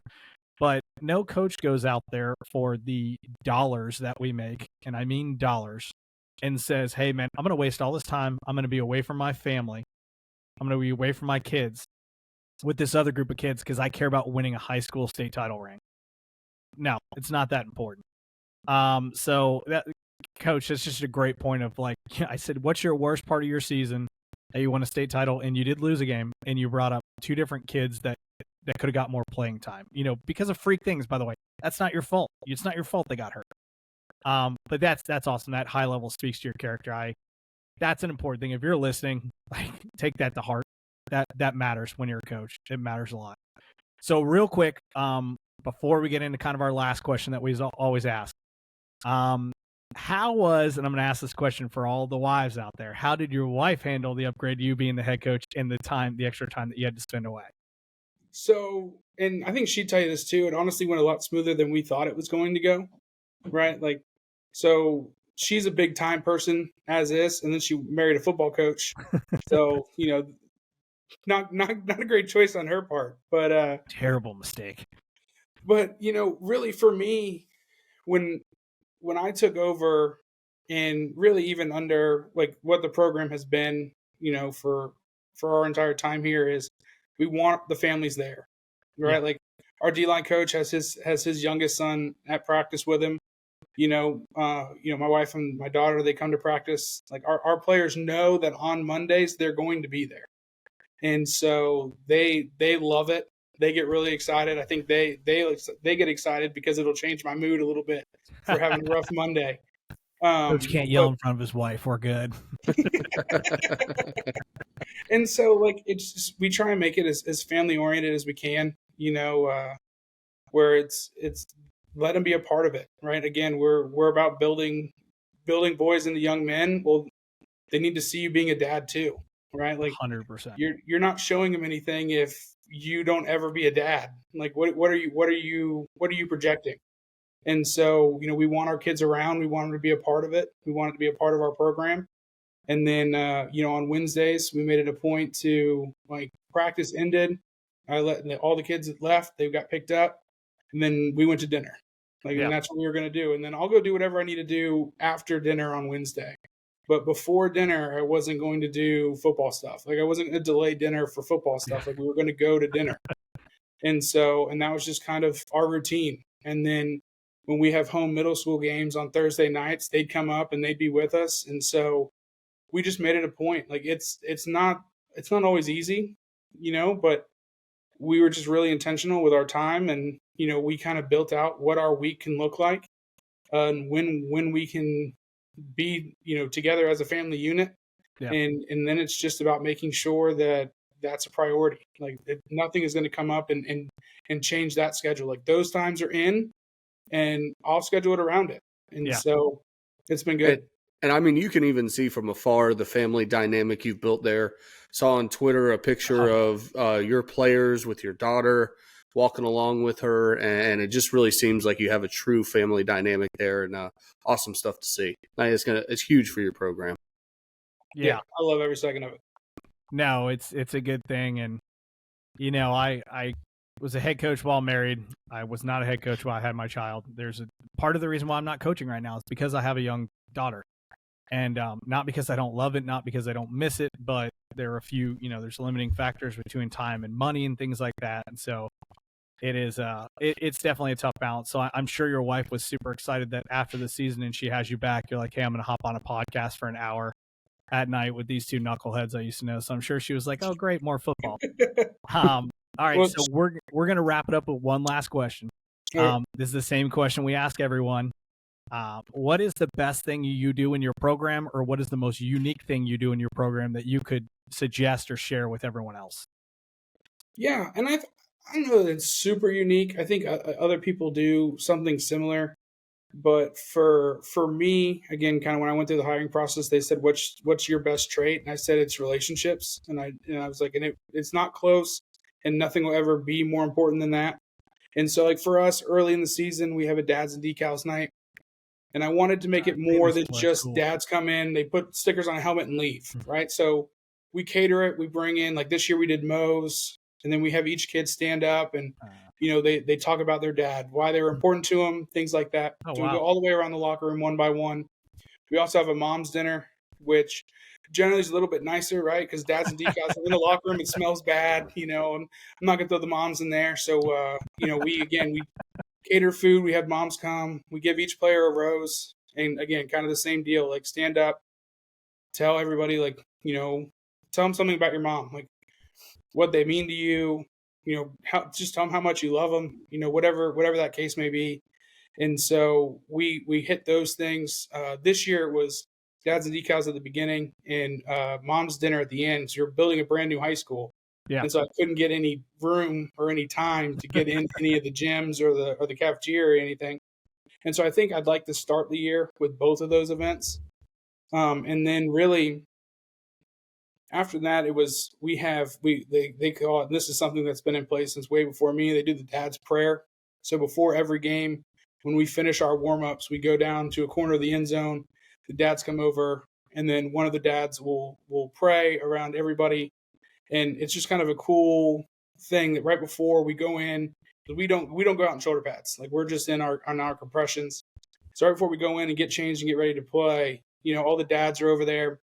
But no coach goes out there for the dollars that we make, and I mean dollars, and says, hey, man, I'm going to waste all this time. I'm going to be away from my family. I'm going to be away from my kids with this other group of kids because I care about winning a high school state title ring. No, it's not that important. So that, Coach, that's just a great point of like, I said, what's your worst part of your season that you won a state title and you did lose a game and you brought up 2 different kids that could have got more playing time, because of freak things, by the way. That's not your fault. It's not your fault they got hurt. But that's awesome. That high level speaks to your character. That's an important thing. If you're listening, like take that to heart. That matters when you're a coach. It matters a lot. So real quick, before we get into kind of our last question that we always ask, how was, and I'm going to ask this question for all the wives out there, how did your wife handle the upgrade to you being the head coach and the extra time that you had to spend away? So, and I think she'd tell you this too, it honestly went a lot smoother than we thought it was going to go, right? Like, so she's a big time person as is, and then she married a football coach. So, not a great choice on her part, but terrible mistake. But, really for me, when I took over, and really even under like what the program has been, for our entire time here, is we want the families there, right? Yeah. Like our D-line coach has his youngest son at practice with him. My wife and my daughter, they come to practice. Like our players know that on Mondays they're going to be there. And so they love it. They get really excited. I think they get excited because it'll change my mood a little bit for having a rough Monday. Coach can't yell in front of his wife. We're good. And so like it's just, we try and make it as family oriented as we can, where it's let them be a part of it, right? Again, we're about building boys into young men. Well, they need to see you being a dad too, right? Like 100%. You're not showing them anything if you don't ever be a dad. Like what are you projecting? And so, we want our kids around. We want them to be a part of it. We want it to be a part of our program. And then, on Wednesdays, we made it a point to, like, practice ended. I let all the kids that left, they got picked up, and then we went to dinner. And that's what we were going to do. And then I'll go do whatever I need to do after dinner on Wednesday. But before dinner, I wasn't going to do football stuff. Like, I wasn't going to delay dinner for football stuff. Like, we were going to go to dinner. And that was just kind of our routine. And then when we have home middle school games on Thursday nights, they'd come up and they'd be with us. And so we just made it a point. Like it's not always easy, but we were just really intentional with our time, and we kind of built out what our week can look like, and when we can be together as a family unit, and then it's just about making sure that that's a priority. Like nothing is going to come up and change that schedule. Like those times are in, and I'll schedule it around it, and so it's been good. And I mean, you can even see from afar the family dynamic you've built there. Saw on Twitter a picture of your players with your daughter walking along with her, and it just really seems like you have a true family dynamic there, and awesome stuff to see. It's huge for your program. Yeah, I love every second of it. No, it's a good thing, and I was a head coach while married. I was not a head coach while I had my child. There's a part of the reason why I'm not coaching right now is because I have a young daughter. And not because I don't love it, not because I don't miss it, but there are a few, there's limiting factors between time and money and things like that. And so it is, it's definitely a tough balance. So I'm sure your wife was super excited that after the season and she has you back, you're like, hey, I'm going to hop on a podcast for an hour at night with these two knuckleheads I used to know. So I'm sure she was like, oh, great, more football. All right, so we're going to wrap it up with one last question. This is the same question we ask everyone. What is the best thing you do in your program, or what is the most unique thing you do in your program that you could suggest or share with everyone else? Yeah, and I don't know that it's super unique. I think other people do something similar, but for me, again, kind of when I went through the hiring process, they said, "What's your best trait?" And I said, "It's relationships." And I was like, and it's not close, and nothing will ever be more important than that. And so, like for us, early in the season, we have a dads and decals night. And I wanted to make it more than just dads come in, they put stickers on a helmet and leave, right? So we cater it. We bring in, like this year we did Moe's, and then we have each kid stand up and, they talk about their dad, why they were important to them, things like that. So we go all the way around the locker room one by one. We also have a mom's dinner, which generally is a little bit nicer, right? Because dads and decals are in the locker room, it smells bad, and I'm not going to throw the moms in there. So, we cater food. We have moms come. We give each player a rose. And again, kind of the same deal. Like stand up, tell everybody, like, tell them something about your mom, like what they mean to you, just tell them how much you love them, whatever that case may be. And so we hit those things. This year it was dads and decals at the beginning and mom's dinner at the end. So you're building a brand new high school. Yeah. And so I couldn't get any room or any time to get in any of the gyms or the cafeteria or anything. And so I think I'd like to start the year with both of those events. And then really after that, it was, they call it, and this is something that's been in place since way before me. They do the dad's prayer. So before every game, when we finish our warm-ups, we go down to a corner of the end zone. The dads come over, and then one of the dads will pray around everybody. And it's just kind of a cool thing that right before we go in, we don't go out in shoulder pads. Like we're just on our compressions. So right before we go in and get changed and get ready to play, all the dads are over there,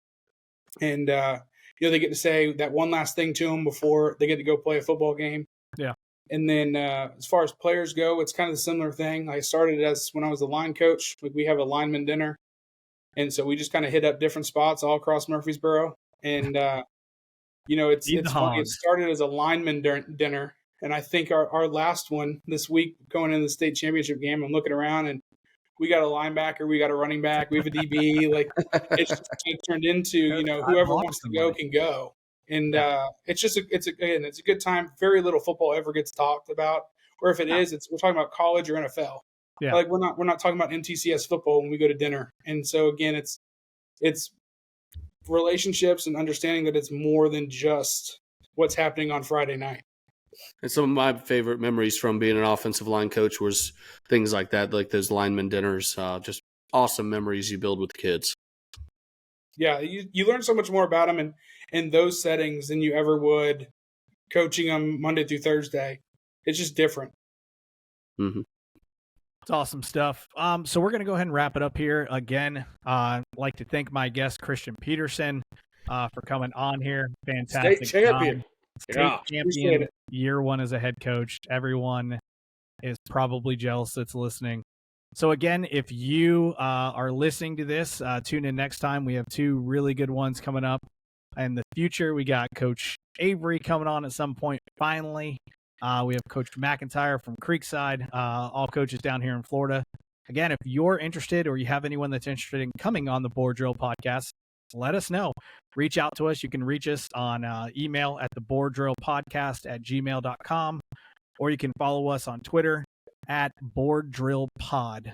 and they get to say that one last thing to them before they get to go play a football game. Yeah. And then as far as players go, it's kind of a similar thing. I started as when I was a line coach. Like we have a lineman dinner. And so we just kind of hit up different spots all across Murfreesboro. And, it's funny. It started as a lineman dinner. And I think our last one this week going into the state championship game, I'm looking around and we got a linebacker, we got a running back, we have a DB. Like it's just turned into, whoever wants to go can go. And it's a good time. Very little football ever gets talked about. Or if it is, we're talking about college or NFL. Yeah. Like we're not talking about MTCS football when we go to dinner. And so again, it's relationships and understanding that it's more than just what's happening on Friday night. And some of my favorite memories from being an offensive line coach was things like that, like those lineman dinners, just awesome memories you build with kids. Yeah, you learn so much more about them in those settings than you ever would coaching them Monday through Thursday. It's just different. Mm-hmm. It's awesome stuff. So we're going to go ahead and wrap it up here. Again, I'd like to thank my guest, Christian Peterson, for coming on here. Fantastic. State champion. State champion, year one as a head coach. Everyone is probably jealous that's listening. So again, if you are listening to this, tune in next time. We have two really good ones coming up in the future. We got Coach Avery coming on at some point, finally. We have Coach McIntyre from Creekside, all coaches down here in Florida. Again, if you're interested or you have anyone that's interested in coming on the Board Drill podcast, let us know. Reach out to us. You can reach us on email at theboarddrillpodcast@gmail.com, or you can follow us on Twitter at BoardDrillPod.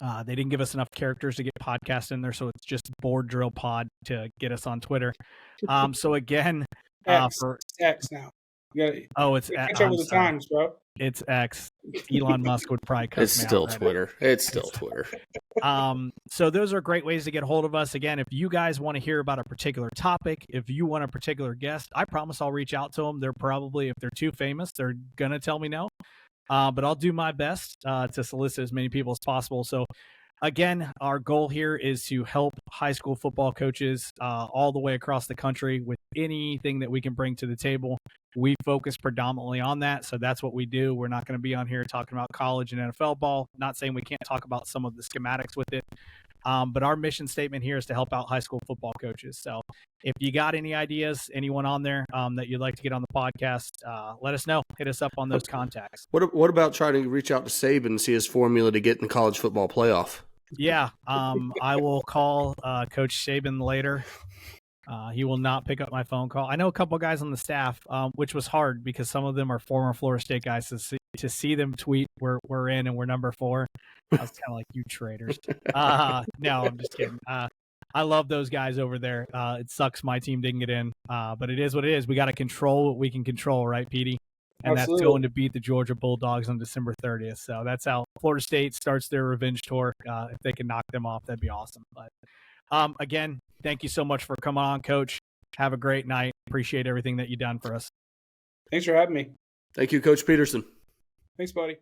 They didn't give us enough characters to get podcast in there, so it's just Board Drill Pod to get us on Twitter. So again, X now. It's catch up with the times, bro. It's X. Elon Musk would probably cut It's still Twitter. It's still Twitter. So those are great ways to get a hold of us. Again, if you guys want to hear about a particular topic, if you want a particular guest, I promise I'll reach out to them. They're probably, if they're too famous, they're going to tell me no. But I'll do my best to solicit as many people as possible. So again, our goal here is to help high school football coaches all the way across the country with anything that we can bring to the table. We focus predominantly on that, so that's what we do. We're not going to be on here talking about college and NFL ball. Not saying we can't talk about some of the schematics with it, but our mission statement here is to help out high school football coaches. So if you got any ideas, anyone on there that you'd like to get on the podcast, let us know. Hit us up on those contacts. What about trying to reach out to Saban and see his formula to get in the college football playoff? Yeah, I will call Coach Saban later. He will not pick up my phone call. I know a couple guys on the staff, which was hard because some of them are former Florida State guys. To see them tweet, we're in and we're number 4. I was kind of like, you traitors. No, I'm just kidding. I love those guys over there. It sucks my team didn't get in, but it is what it is. We got to control what we can control, right, Petey? And Absolutely. That's going to beat the Georgia Bulldogs on December 30th. So that's how Florida State starts their revenge tour. If they can knock them off, that'd be awesome. But again, thank you so much for coming on, Coach. Have a great night. Appreciate everything that you've done for us. Thanks for having me. Thank you, Coach Peterson. Thanks, buddy.